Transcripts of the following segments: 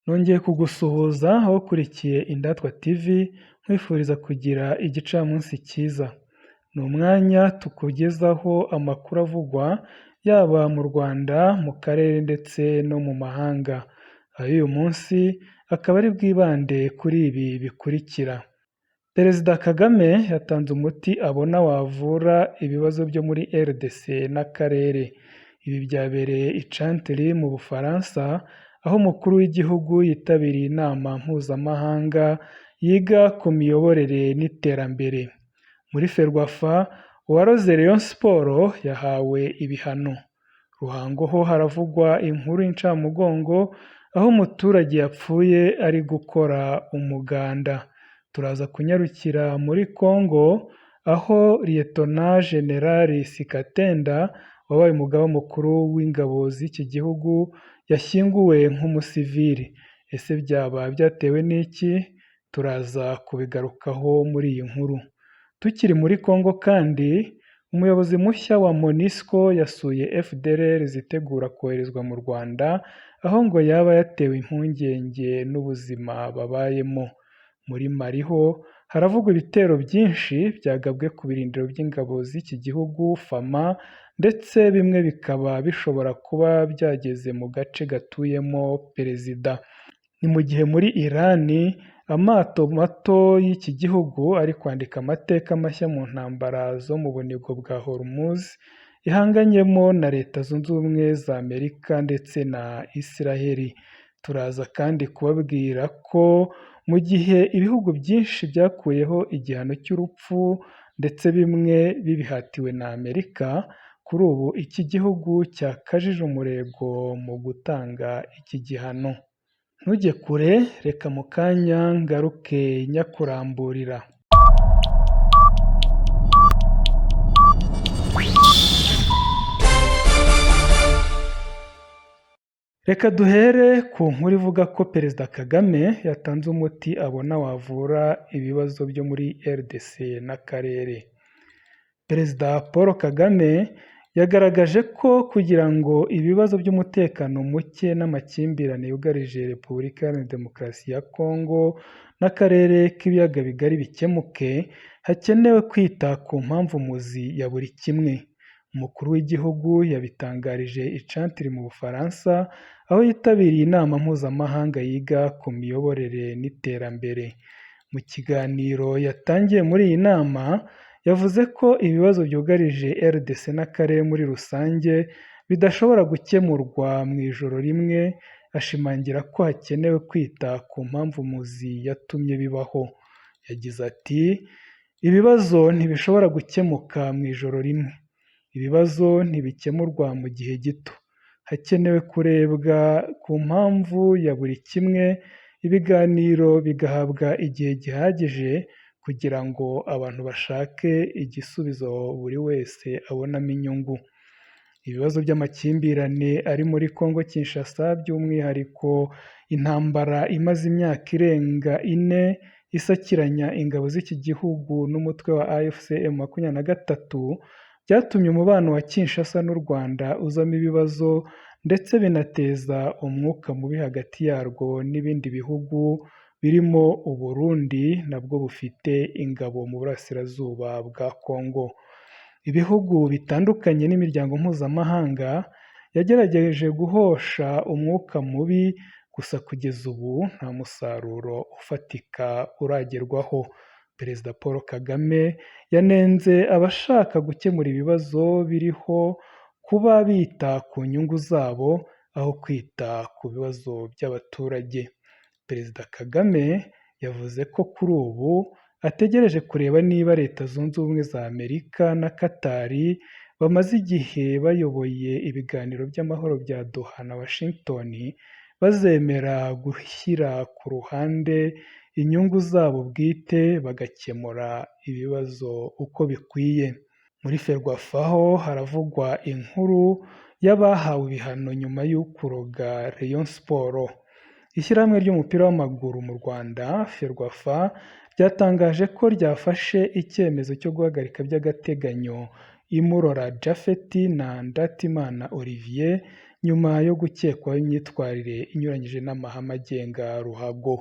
Nongeye kugusuhuza aho ukurikiye Indatwa TV nkwifuriza kugira igicamunsi cyiza. Ni umwanya tukugezaho amakuru avugwa yaba mu Rwanda, mu karere ndetse no mu mahanga. Ay'uyu munsi akaba ari bwibande kuri ibi bikurikira. Perezida Kagame yatanze umuti abona wavura ibibazo byo muri RDC n'akarere. Ibi byabereye i Chantilly mu Bufaransa, aho umukuru w'igihugu yitabiriye inama mpuzamahanga yiga ku miyoborere n'iterambere. Muri Ferwafa, uwaroze Rayon Sports yahawe ibihano. Ruhango ho haravugwa inkuru y'incamugongo, aho umuturage yapfuye ari gukora umuganda. Turaza kunyarukira muri Congo, aho Lieutenant General Sikatenda wabaye umugaba mukuru w'ingabo z'iki gihugu yashyinguwe nk'umusivili. Ese byaba byatewe n'iki? Turaza kubigarukaho muri iyi nkuru. Tukiri muri Congo kandi, umuyobozi mushya wa MONUSCO yasuye FDLR zitegura koherezwa mu Rwanda, aho ngo yaba yatewe impungenge n'ubuzima babayemo. Muri Mali ho haravugwa ibitero byinshi byagabwe ku birindiro by'ingabo z'iki gihugu FAMA, ndetse bimwe bikaba bishobora kuba byageze mu gace gatuyemo perezida. Ni mu gihe muri Iran amato mato y'iki gihugu ari kwandika amateka mashya mu ntambara zo mu bunigo bwa Hormuz, ihanganyemo na Leta Zunze Ubumwe za Amerika ndetse na Israheli. Turaza kandi kubabwira ko mu gihe ibihugu byinshi byakuyeho igihano cy'urupfu ndetse bimwe bibihatiwe na Amerika, kuri ubu iki gihugu cyakajije umurego mu gutanga iki gihano. Ntujye kure, reka mu kanya ngaruke nyakuramburira. Reka duhere ku nkuru ivuga ko Perezida Kagame yatanze umuti abona wavura ibibazo byo muri RDC n'akarere. Perezida Paul Kagame yagaragaje ko kugira ngo ibibazo by'umutekano muke n'amakimbirane yugarije Repubulika Iharanira Demokarasi ya Kongo n'akarere k'ibiyaga bigari bikemuke, hakenewe kwita ku mpamvu muzi ya buri kimwe. Umukuru w'igihugu yabitangarije i Chantilly mu Bufaransa, aho yitabiriye inama mpuzamahanga yiga ku miyoborere n'iterambere. Mu kiganiro yatangiye muri iyi nama, yavuze ko ibibazo byugarije RDC n'akarere muri rusange bidashobora gukemurwa mu ijoro rimwe, ashimangira ko hakenewe kwita ku mpamvu muzi yatumye bibaho. Yagize ati "Ibibazo ntibishobora gukemuka mu ijoro rimwe. Ibibazo ntibikemurwa mu gihe gito. Hakenewe kurebwa ku mpamvu ya buri kimwe, ibiganiro bigahabwa igihe gihagije kugira ngo abantu bashake igisubizo buri wese abonamo inyungu." Ibibazo by'amakimbirane ari muri Congo Kinshasa, by'umwihariko intambara imaze imyaka irenga 4 isakiranya ingabo z'iki gihugu n'umutwe wa AFC M23, byatumye umubano wa Kinshasa n'u Rwanda uzamo ibibazo, ndetse binateza umwuka mubi hagati yarwo n'ibindi bihugu birimo u Burundi nabwo bufite ingabo mu burasirazuba bwa Congo. Ibihugu bitandukanye n'imiryango mpuzamahanga yagerageje guhosha umwuka mubi, gusa kugeza ubu nta musaruro ufatika uragerwaho. Perezida Paul Kagame yanenze abashaka gukemura ibibazo biriho kuba bita ku nyungu zabo aho kwita ku bibazo by'abaturage. Perezida Kagame yavuze ko kuri ubu ategereje kureba niba Leta Zunze Ubumwe za Amerika na Qatar bamaze igihe bayoboye ibiganiro by'amahoro bya Doha na Washington bazemera gushyira ku ruhande inyungu zabo bwite bagakemura ibibazo uko bikwiye. Muri Ferwafa ho haravugwa inkuru y'abahawe ibihano nyuma y'ukuroga Rayon Sports. Ishyirahamwe ry'umupira w'amaguru mu Rwanda Ferwafa ryatangaje ko ryafashe icyemezo cyo guhagarika by'agateganyo Imurora Japhet na Ndatimana Olivier nyuma yo gukekwaho imyitwarire inyuranyije n'amahame agenga ruhago.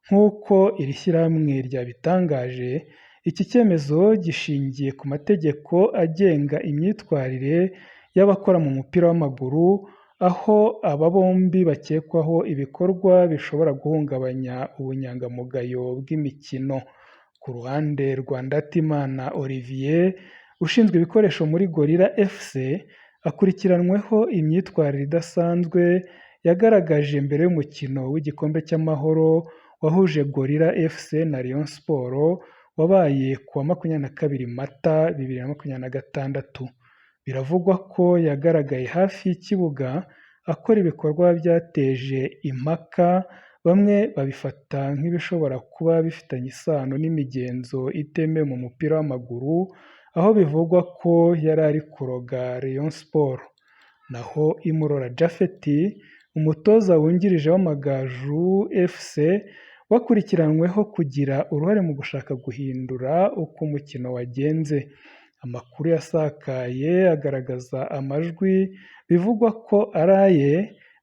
Nk'uko iri shyirahamwe ryabitangaje, iki cyemezo gishingiye ku mategeko agenga imyitwarire y'abakora mu mupira w'amaguru, aho aba bombi bakekwaho ibikorwa bishobora guhungabanya ubunyangamugayo bw'imikino. Ku ruhande rwa Ndatimana Olivier ushinzwe ibikoresho muri Gorilla FC, akurikiranyweho imyitwarire idasanzwe yagaragaje mbere y'umukino w'igikombe cy'amahoro wahuje Gorilla FC na Rayon Sports wabaye ku wa 22 Mata 2026. Biravugwa ko yagaragaye hafi y'ikibuga akora ibikorwa byateje impaka, bamwe babifata nk'ibishobora kuba bifitanye isano n'imigenzo itemewe mu mupira w'amaguru, aho bivugwa ko yari ari kuroga Rayon Sports. Naho Imurora Japhet, umutoza wungirije w'Amagaju FC, wakurikiranyweho kugira uruhare mu gushaka guhindura uko umukino wagenze. Amakuru yasakaye agaragaza amajwi bivugwa ko araye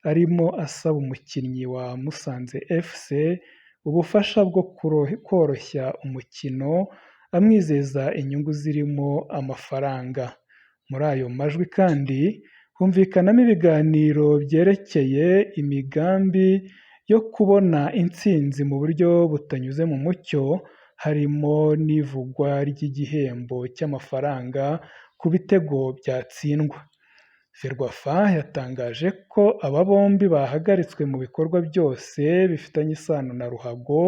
arimo asaba umukinnyi wa Musanze FC ubufasha bwo koroshya umukino, amwizeza inyungu zirimo amafaranga. Muri ayo majwi kandi humvikanamo ibiganiro byerekeye imigambi yo kubona intsinzi mu buryo butanyuze mu mucyo, harimo n'ivugwa ry'igihembo cy'amafaranga ku bitego byatsindwa. Ferwafa yatangaje ko aba bombi bahagaritswe mu bikorwa byose bifitanye isano na ruhago,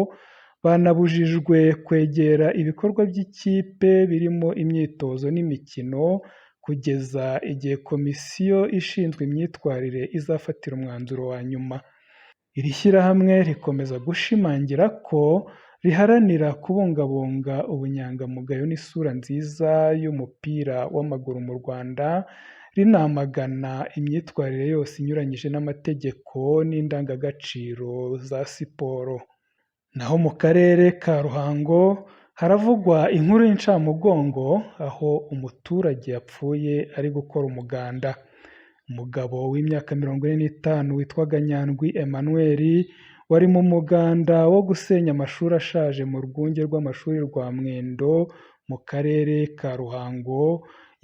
banabujijwe kwegera ibikorwa by'ikipe birimo imyitozo n'imikino kugeza igihe komisiyo ishinzwe imyitwarire izafatira umwanzuro wa nyuma. Iri shyirahamwe rikomeza gushimangira ko riharanira kubungabunga ubunyangamugayo n'isura nziza y'umupira w'amaguru mu Rwanda, rinamagana imyitwarire yose inyuranyije n'amategeko n'indangagaciro za siporo. Naho mu karere ka Ruhango haravugwa inkuru y'incamugongo, aho umuturage yapfuye ari gukora umuganda. Umugabo w'imyaka 45 witwaga Nyandwi Emmanuel wari mu muganda wo gusenya amashuri ashaje mu rwunge rw'amashuri rwa Mwendo mu karere ka Ruhango,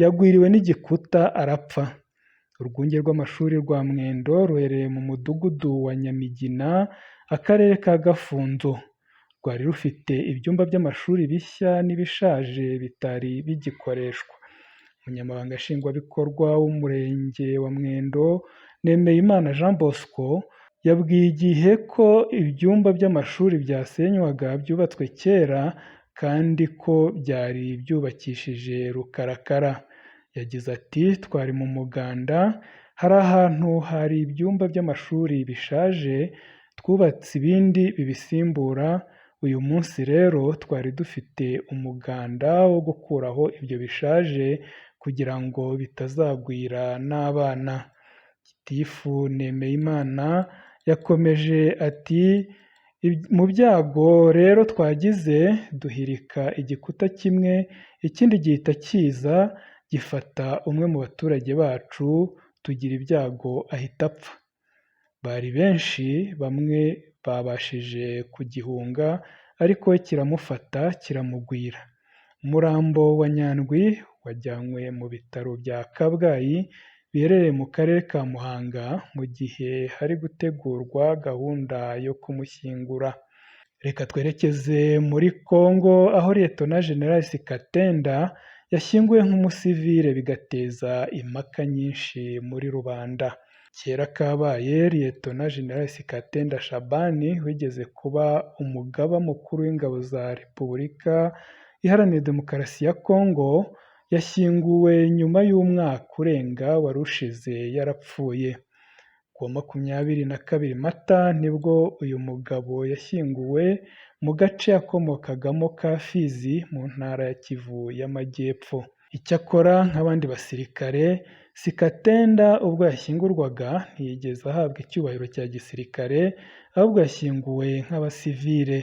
yagwiriwe n'igikuta arapfa. Urwunge rw'amashuri rwa Mwendo ruherereye mu mudugudu wa Nyamigina, akarere ka Gafunzo. Rwari rufite ibyumba by'amashuri bishya n'ibishaje bitari bigikoreshwa. Umunyamabanga nshingwabikorwa w'umurenge wa Mwendo, Nemeyimana Jean Bosco, yabwiye igihe ko ibyumba by'amashuri byasenywaga byubatswe kera kandi ko byari byubakishije rukarakara. Yagize ati "Twari mu muganda, hari ahantu hari ibyumba by'amashuri bishaje, twubatse ibindi bibisimbura. Uyu munsi rero twari dufite umuganda wo gukuraho ibyo bishaje kugira ngo bitazagwira n'abana." Gitifu Nemeyimana yakomeje ati "Mu byago rero twagize, duhirika igikuta kimwe, ikindi gihita kiza gifata umwe mu baturage bacu, tugira ibyago ahita apfa. Bari benshi, bamwe babashije kugihunga ariko we kiramufata kiramugwira." Umurambo wa Nyandwi wajyanywe mu bitaro bya Kabgayi biherereye mu karere ka Muhanga mu gihe hari gutegurwa gahunda yo kumushyingura. Reka twerekeze muri Congo, aho Liyetona Jenerali Sikatenda yashyinguwe nk'umusivile bigateza impaka nyinshi muri rubanda. Kera kabaye Liyetona Jenerali Sikatenda Shabani wigeze kuba umugaba mukuru w'ingabo za Repubulika Iharanira Demokarasi ya Congo yashyinguwe nyuma y'umwaka urenga wari ushize yarapfuye. Ku wa 22 Mata nibwo uyu mugabo yashyinguwe mu gace yakomokagamo ka Fizi mu ntara ya Kivu y'Amajyepfo. Icyakora nk'abandi basirikare, Sikatenda ubwo yashyingurwaga ntiyigeze ahabwa icyubahiro cya gisirikare, ahubwo yashyinguwe nk'abasivile.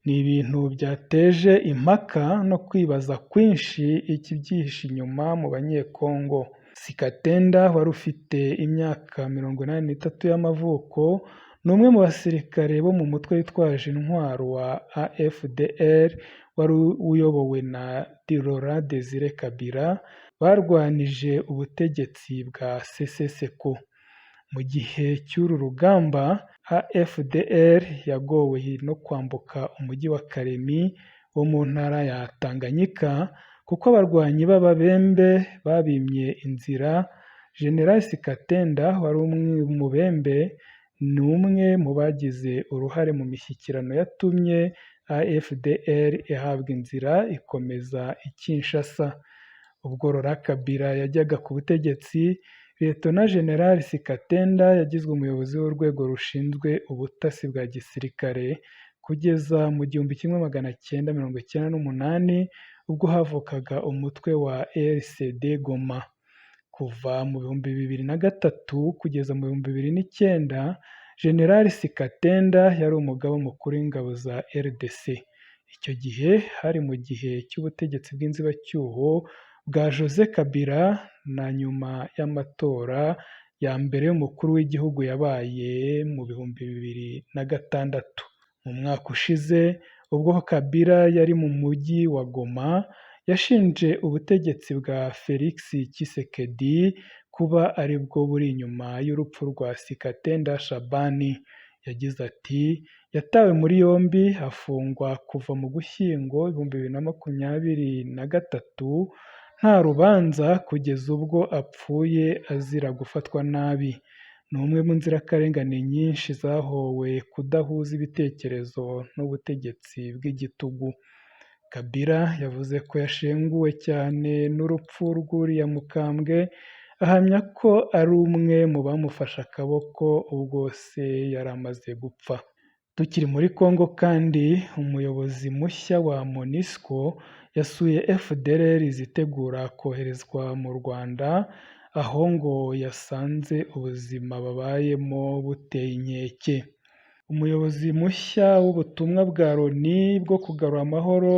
Ni ibintu byateje impaka no kwibaza kwinshi ikibyihishe inyuma mu Banyekongo. Sikatenda wari ufite imyaka 83 y'amavuko ni umwe mu basirikare bo mu mutwe witwaje intwaro wa AFDL wari uyobowe na Laurent Désiré Kabila barwanije ubutegetsi bwa CCSCO. Mu gihe cy'uru rugamba AFDL yagowe no kwambuka umujyi wa Kalemi wo mu ntara ya Tanganyika kuko abarwanyi b'Ababembe babimye inzira. General Sikatenda wari umwe mu Bembe ni umwe mu bagize uruhare mu mishyikirano yatumye AFDL ihabwa inzira ikomeza i Kinshasa. Ubwo Laurent Kabila yajyaga ku butegetsi, Lt General Sikatenda yagizwe umuyobozi w'urwego rushinzwe ubutasi bwa gisirikare kugeza mu 1998 ubwo havukaga umutwe wa RCD Goma. Kuva mu 2003 kugeza mu 2009 General Sikatenda yari umugaba mukuru w'ingabo za RDC. Icyo gihe hari mu gihe cy'ubutegetsi bw'inzibacyuho bwa Joseph Kabila na nyuma y'amatora ya mbere y'umukuru w'igihugu yabaye mu 2006. Mu mwaka ushize ubwo Kabila yari mu mujyi wa Goma, yashinje ubutegetsi bwa Felix Tshisekedi kuba ari bwo buri inyuma y'urupfu rwa Sikatenda Shabani. Yagize ati yatawe muri yombi afungwa kuva mu Ugushyingo 2023 nta rubanza kugeza ubwo apfuye azira gufatwa nabi. Ni umwe mu nzirakarengane nyinshi zahowe kudahuza ibitekerezo n'ubutegetsi bw'igitugu. Kabila yavuze ko yashenguwe cyane n'urupfu rw'uriya mukambwe, ahamya ko ari umwe mu bamufashe akaboko ubwo se yari amaze gupfa. Tukiri muri Congo kandi, umuyobozi mushya wa MONUSCO yasuye FDLR zitegura koherezwa mu Rwanda, aho ngo yasanze ubuzima babayemo buteye inkeke. Umuyobozi mushya w'ubutumwa bwa Loni bwo kugarura amahoro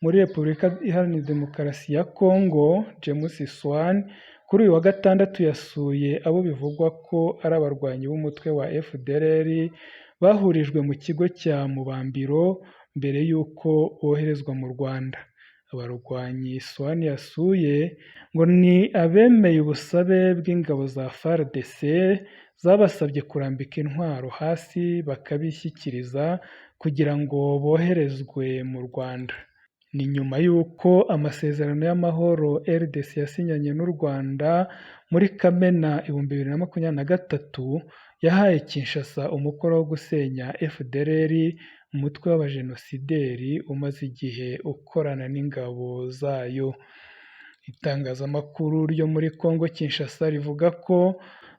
muri Repubulika Iharanira Demokarasi ya Congo, James Swan, kuri uyu wa gatandatu yasuye abo bivugwa ko ari abarwanyi b'umutwe wa FDLR bahurijwe mu kigo cya Mubambiro mbere y'uko boherezwa mu Rwanda. Abarwanyi Swan yasuye ngo ni abemeye ubusabe bw'ingabo za FARDC zabasabye kurambika intwaro hasi bakabishyikiriza kugira ngo boherezwe mu Rwanda. Ni nyuma y'uko amasezerano y'amahoro RDC yasinyanye n'u Rwanda muri Kamena 2023 yahaye Kinshasa umukoro wo gusenya FDLR, umutwe w'abajenosideri umaze igihe ukorana n'ingabo zayo. Itangazamakuru ryo muri Congo Kinshasa rivuga ko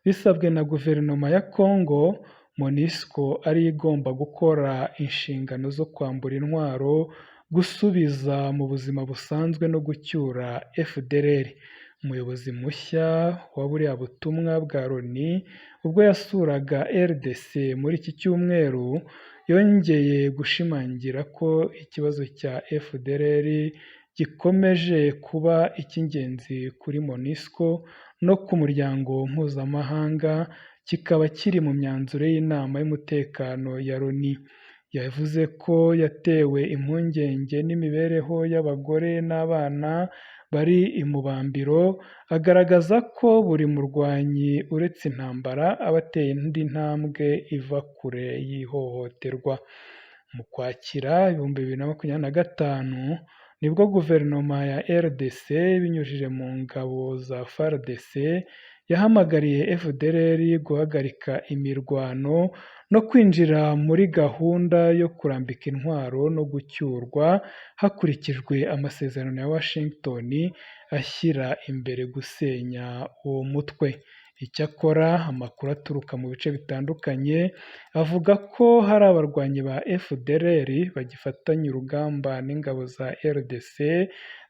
bisabwe na guverinoma ya Congo, MONUSCO ari igomba gukora inshingano zo kwambura intwaro, gusubiza mu buzima busanzwe no gucyura FDLR. Umuyobozi mushya wa buriya butumwa bwa Loni ubwo yasuraga RDC muri iki cyumweru yongeye gushimangira ko ikibazo cya FDLR gikomeje kuba icy'ingenzi kuri MONUSCO no ku muryango mpuzamahanga, kikaba kiri mu myanzuro y'inama y'umutekano ya Loni. Yavuze ko yatewe impungenge n'imibereho y'abagore n'abana bari i Mubambiro, agaragaza ko buri murwanyi uretse intambara aba ateye indi ntambwe iva kure y'ihohoterwa. Mu Kwakira 2025 nibwo guverinoma ya RDC binyujije mu ngabo za FARDC yahamagariye FDLR guhagarika imirwano no kwinjira muri gahunda yo kurambika intwaro no gucyurwa hakurikijwe amasezerano ya Washington ashyira imbere gusenya uwo mutwe. Icyakora amakuru aturuka mu bice bitandukanye avuga ko hari abarwanyi ba FDLR bagifatanya urugamba n'ingabo za RDC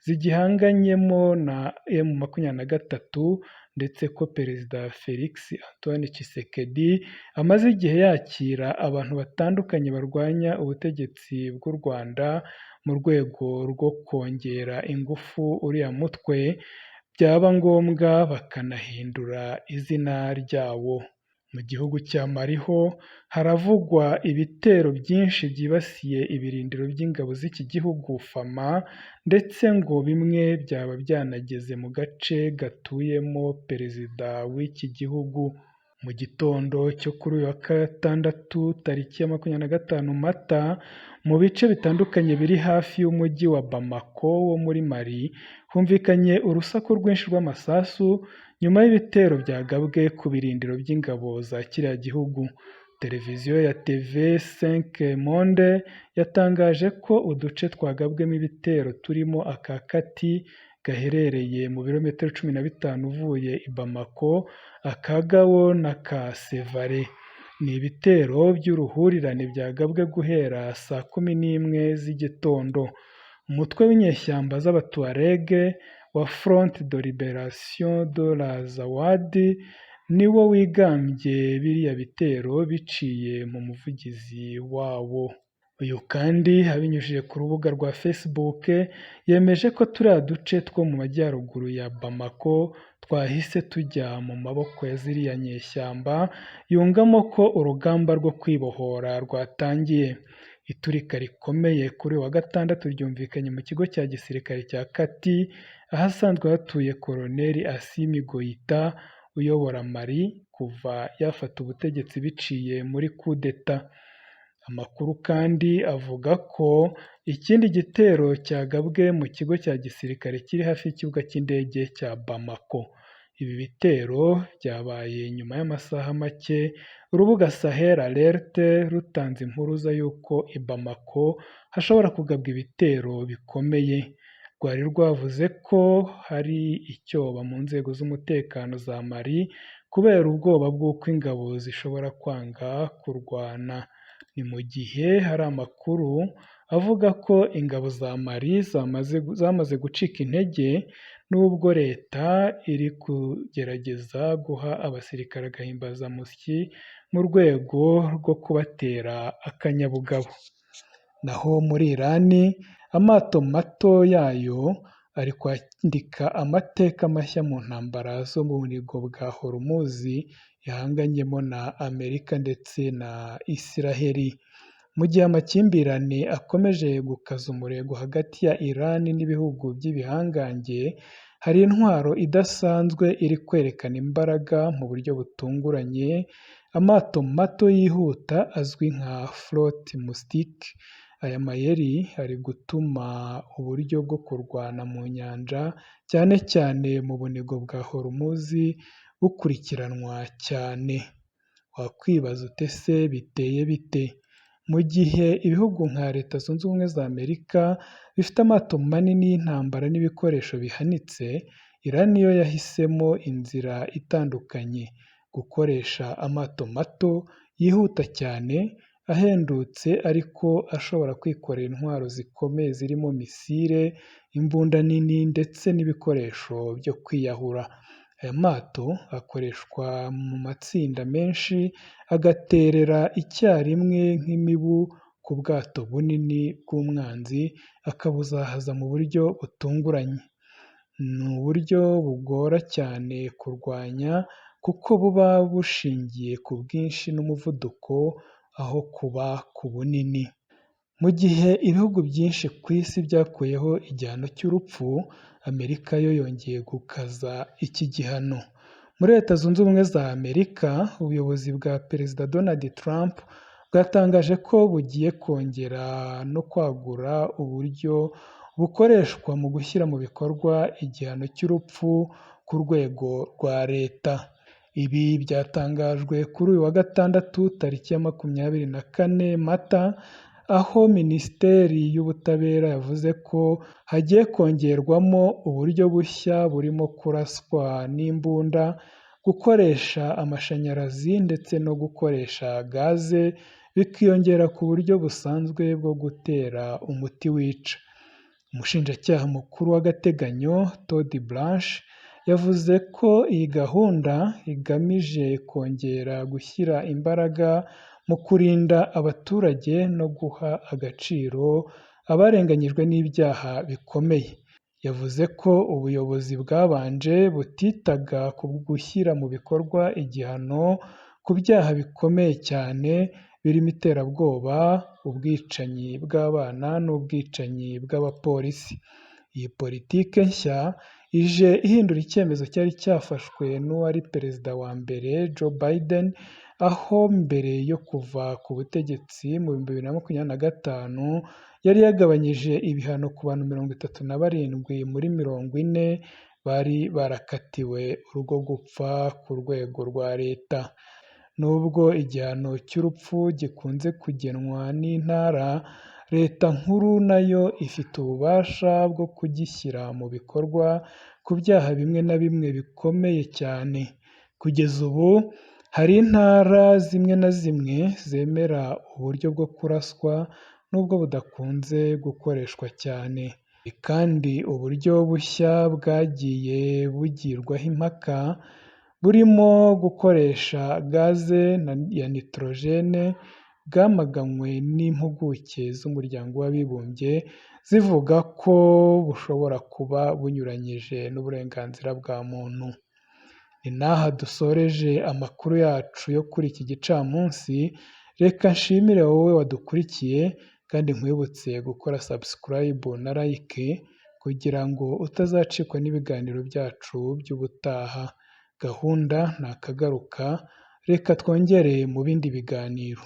zigihanganyemo na M23, ndetse ko Perezida Felix Antoine Tshisekedi amaze igihe yakira abantu batandukanye barwanya ubutegetsi bw'u Rwanda mu rwego rwo kongera ingufu uriya mutwe, byaba ngombwa bakanahindura izina ryawo. Mu gihugu cya Mali ho haravugwa ibitero byinshi byibasiye ibirindiro by'ingabo z'iki gihugu FAMA ndetse ngo bimwe byaba byanageze mu gace gatuyemo perezida w'iki gihugu. Mu gitondo cyo kuri uyu wa gatandatu tariki ya 25 Mata, mu bice bitandukanye biri hafi y'umujyi wa Bamako wo muri Mali humvikanye urusaku rwinshi rw'amasasu nyuma y'ibitero byagabwe ku birindiro by'ingabo za kiriya gihugu. Televiziyo ya TV5 Monde yatangaje ko uduce twagabwemo ibitero turimo aka Kati gaherereye mu birometero 15 uvuye i Bamako, aka Gao n'aka Sevare. Ni ibitero by'uruhurirane byagabwe guhera saa 11 z'igitondo. Umutwe w'inyeshyamba z'Abatuareg wa Front de Libération de l'Azawad niwo wigambye biriya bitero biciye mu muvugizi wawo. Uyu kandi abinyujije ku rubuga rwa Facebook yemeje ko turiya duce two mu majyaruguru ya Bamako twahise tujya mu maboko ya ziriya nyeshyamba, yungamo ko urugamba rwo kwibohora rwatangiye. Iturika rikomeye kuri wa gatandatu ryumvikanye mu kigo cya gisirikare cya Kati, ahasanzwe hatuye Koloneli Assimi Goïta uyobora Mali kuva yafata ubutegetsi biciye muri coup d'etat. Amakuru kandi avuga ko ikindi gitero cyagabwe mu kigo cya gisirikare kiri hafi y'ikibuga cy'indege cya Bamako. Ibi bitero byabaye nyuma y'amasaha make urubuga Sahel Alert rutanze impuruza y'uko i Bamako hashobora kugabwa ibitero bikomeye. Rwari rwavuze ko hari icyoba mu nzego z'umutekano za Mali kubera ubwoba bw'uko ingabo zishobora kwanga kurwana. Ni mu gihe hari amakuru avuga ko ingabo za Mali zamaze gucika intege nubwo leta iri kugerageza guha abasirikare agahimbazamusyi mu rwego rwo kubatera akanyabugabo. Naho muri Irani, amato mato yayo ari kwandika amateka mashya mu ntambara zo mu bunigo bwa Hormuz yahanganyemo na Amerika ndetse na Isiraheli. Mu gihe amakimbirane akomeje gukaza umurego hagati ya Iran n'ibihugu by'ibihangange, hari intwaro idasanzwe iri kwerekana imbaraga mu buryo butunguranye. Amato mato yihuta azwi nka flotte moustique. Aya mayeri ari gutuma uburyo bwo kurwana mu nyanja cyane cyane mu bunigo bwa Hormuz bukurikiranwa cyane. Wakwibaza ute se biteye bite? Mu gihe ibihugu nka Leta Zunze Ubumwe za Amerika bifite amato manini y'intambara n'ibikoresho bihanitse, Iran yo yahisemo inzira itandukanye: gukoresha amato mato yihuta cyane, ahendutse ariko ashobora kwikorera intwaro zikomeye zirimo misile, imbunda nini ndetse n'ibikoresho byo kwiyahura. Aya mato akoreshwa mu matsinda menshi, agaterera icyarimwe nk'imibu ku bwato bunini bw'umwanzi, akabuzahaza mu buryo butunguranye. Ni uburyo bugora cyane kurwanya kuko buba bushingiye ku bwinshi n'umuvuduko aho kuba ku bunini. Mu gihe ibihugu byinshi ku isi byakuyeho igihano cy'urupfu, Amerika yo yongeye gukaza iki gihano. Muri Leta Zunze Ubumwe za Amerika, ubuyobozi bwa Perezida Donald Trump bwatangaje ko bugiye kongera no kwagura uburyo bukoreshwa mu gushyira mu bikorwa igihano cy'urupfu ku rwego rwa leta. Ibi byatangajwe kuri uyu wa gatandatu tariki ya 24 Mata, aho Minisiteri y'Ubutabera yavuze ko hagiye kongerwamo uburyo bushya burimo kuraswa n'imbunda, gukoresha amashanyarazi ndetse no gukoresha gaze, bikiyongera ku buryo busanzwe bwo gutera umuti wica. Umushinjacyaha mukuru w'agateganyo Todd Blanche yavuze ko iyi gahunda igamije kongera gushyira imbaraga mu kurinda abaturage no guha agaciro abarenganyijwe n'ibyaha bikomeye. yavuze ko ubuyobozi bwabanje butitaga ku gushyira mu bikorwa igihano ku byaha bikomeye cyane birimo iterabwoba, ubwicanyi bw'abana n'ubwicanyi bw'abapolisi. Iyi politike nshya ije ihindura icyemezo cyari cyafashwe n'uwari perezida wa mbere Joe Biden, aho mbere yo kuva ku butegetsi mu 2025 yari yagabanyije ibihano ku bantu 37 muri 40 bari barakatiwe urwo gupfa ku rwego rwa leta. Nubwo igihano cy'urupfu gikunze kugenwa n'intara, leta nkuru nayo ifite ububasha bwo kugishyira mu bikorwa ku byaha bimwe na bimwe bikomeye cyane. Kugeza ubu hari intara zimwe na zimwe zemera uburyo bwo kuraswa nubwo budakunze gukoreshwa cyane. Kandi uburyo bushya bwagiye bugirwaho impaka burimo gukoresha gaze ya nitorogene bwamaganwe n'impuguke z'umuryango w'abibumbye zivuga ko bushobora kuba bunyuranyije n'uburenganzira bwa muntu. Ni n'aha dusoreje amakuru yacu yo kuri iki gicamunsi, reka nshimire wowe wadukurikiye kandi nkwibutse gukora subscribe na like kugira ngo utazacikwa n'ibiganiro byacu by'ubutaha. Gahunda ntakagaruka, reka twongere mu bindi biganiro.